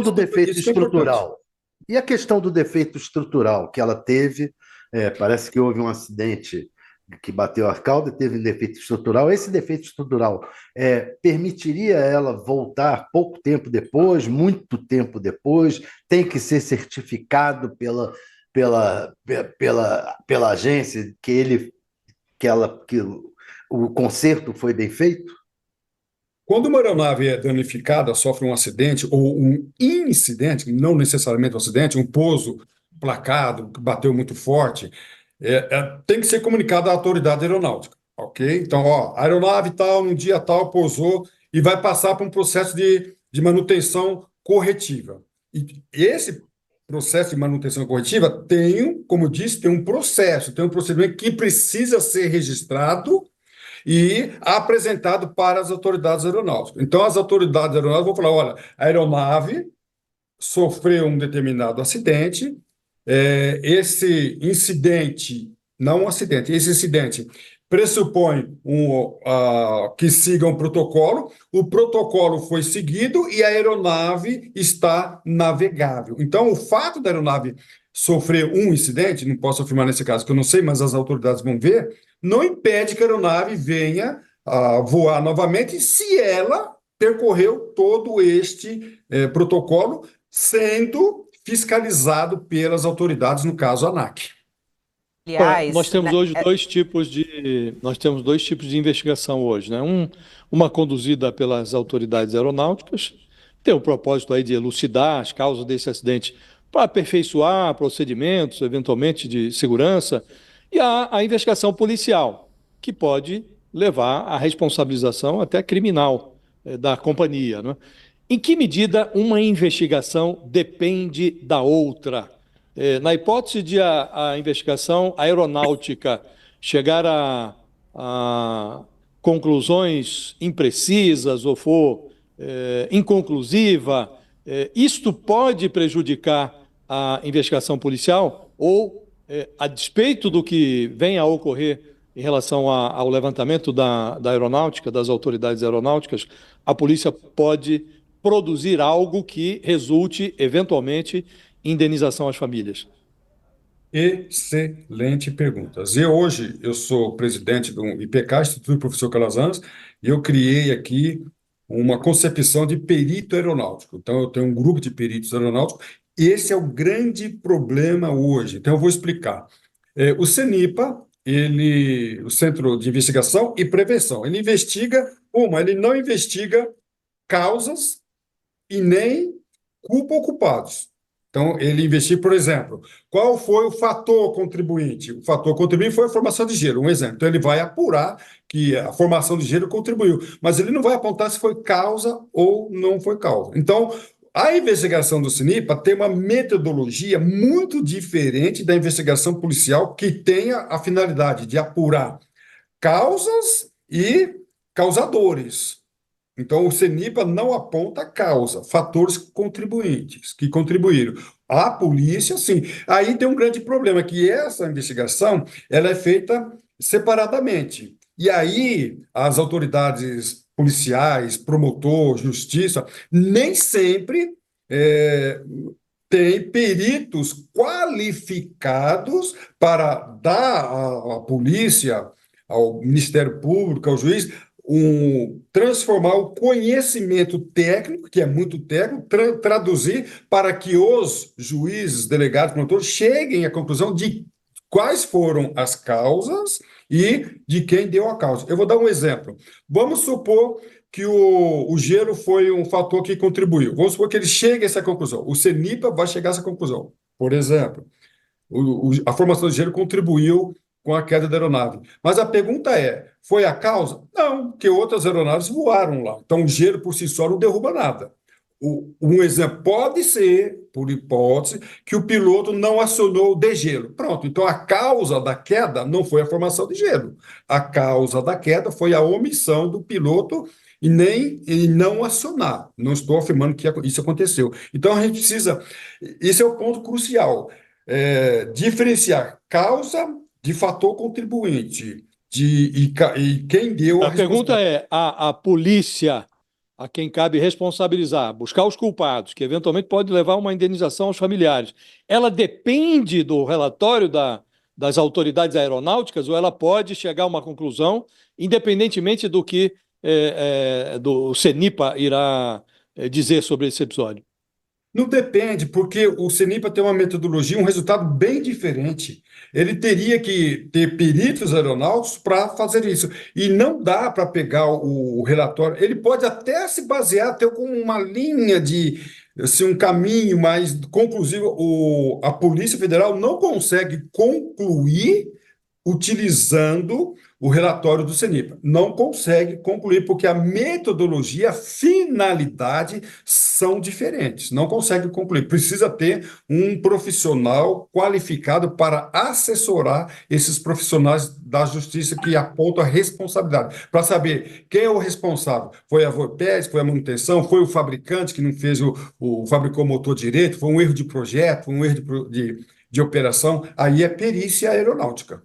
questão do defeito Isso que é importante. estrutural. E a questão do defeito estrutural que ela teve, parece que houve um acidente que bateu a cauda e teve um defeito estrutural. Esse defeito estrutural permitiria ela voltar pouco tempo depois, muito tempo depois, tem que ser certificado pela agência que o conserto foi bem feito? Quando uma aeronave é danificada, sofre um acidente ou um incidente, não necessariamente um acidente, um pouso placado, que bateu muito forte, tem que ser comunicado à autoridade aeronáutica, ok? Então, ó, a aeronave tal, num dia tal, pousou e vai passar por um processo de manutenção corretiva. E esse processo de manutenção corretiva tem, como eu disse, tem um processo, tem um procedimento que precisa ser registrado e apresentado para as autoridades aeronáuticas. Então, as autoridades aeronáuticas vão falar: olha, a aeronave sofreu um determinado acidente, não um acidente, esse incidente pressupõe que siga um protocolo, o protocolo foi seguido e a aeronave está navegável. Então, o fato da aeronave sofrer um incidente, não posso afirmar nesse caso, que eu não sei, mas as autoridades vão ver, não impede que a aeronave venha a voar novamente se ela percorreu todo este protocolo, sendo fiscalizado pelas autoridades, no caso, a ANAC. Olha, Aliás, nós temos dois tipos de investigação hoje, né? Uma conduzida pelas autoridades aeronáuticas, tem o propósito aí de elucidar as causas desse acidente para aperfeiçoar procedimentos, eventualmente de segurança, e a investigação policial, que pode levar à responsabilização até criminal da companhia, né? Em que medida uma investigação depende da outra? Na hipótese de a investigação aeronáutica chegar a conclusões imprecisas ou for inconclusiva, isto pode prejudicar a investigação policial ou, a despeito do que venha a ocorrer em relação ao levantamento da aeronáutica, das autoridades aeronáuticas, a polícia pode produzir algo que resulte, eventualmente, em indenização às famílias? Excelente perguntas. Hoje eu sou presidente do IPK, Instituto Professor Calazans, e eu criei aqui uma concepção de perito aeronáutico. Então, eu tenho um grupo de peritos aeronáuticos. Esse é o grande problema hoje. Então, eu vou explicar. O CENIPA, o Centro de Investigação e Prevenção, ele investiga, ele não investiga causas e nem culpa ou culpados. Então, ele investiga, por exemplo, qual foi o fator contribuinte? O fator contribuinte foi a formação de gelo, um exemplo. Então, ele vai apurar que a formação de gelo contribuiu, mas ele não vai apontar se foi causa ou não foi causa. Então, a investigação do CENIPA tem uma metodologia muito diferente da investigação policial, que tem a finalidade de apurar causas e causadores. Então, o CENIPA não aponta a causa, fatores contribuintes, que contribuíram. A polícia, sim. Aí tem um grande problema, que essa investigação ela é feita separadamente. E aí, as autoridades policiais, promotor, justiça, nem sempre têm peritos qualificados para dar à polícia, ao Ministério Público, ao juiz, transformar o conhecimento técnico, que é muito técnico, traduzir para que os juízes, delegados, promotores cheguem à conclusão de quais foram as causas e de quem deu a causa. Eu vou dar um exemplo. Vamos supor que o gelo foi um fator que contribuiu. Vamos supor que ele chegue a essa conclusão. O CENIPA vai chegar a essa conclusão. Por exemplo, a formação de gelo contribuiu com a queda da aeronave. Mas a pergunta foi a causa? Não, porque outras aeronaves voaram lá. Então, o gelo por si só não derruba nada. Um exemplo pode ser, por hipótese, que o piloto não acionou o degelo. Pronto, então a causa da queda não foi a formação de gelo. A causa da queda foi a omissão do piloto e não acionar. Não estou afirmando que isso aconteceu. Então, a gente precisa... Esse é o ponto crucial. Diferenciar causa de fator contribuinte e quem deu a A pergunta responsabilidade. a polícia a quem cabe responsabilizar, buscar os culpados, que eventualmente pode levar a uma indenização aos familiares, ela depende do relatório das autoridades aeronáuticas ou ela pode chegar a uma conclusão, independentemente do que do CENIPA irá dizer sobre esse episódio? Não depende, porque o CENIPA tem uma metodologia, um resultado bem diferente. Ele teria que ter peritos aeronáuticos para fazer isso. E não dá para pegar o relatório. Ele pode até se basear, ter como uma linha de, assim, um caminho mais conclusivo. A Polícia Federal não consegue concluir utilizando o relatório do CENIPA. Não consegue concluir, porque a metodologia, a finalidade são diferentes. Não consegue concluir. Precisa ter um profissional qualificado para assessorar esses profissionais da justiça que apontam a responsabilidade, para saber quem é o responsável. Foi a Vorpes, foi a manutenção, foi o fabricante que não fez fabricou o motor direito, foi um erro de projeto, foi um erro de operação. Aí é perícia aeronáutica.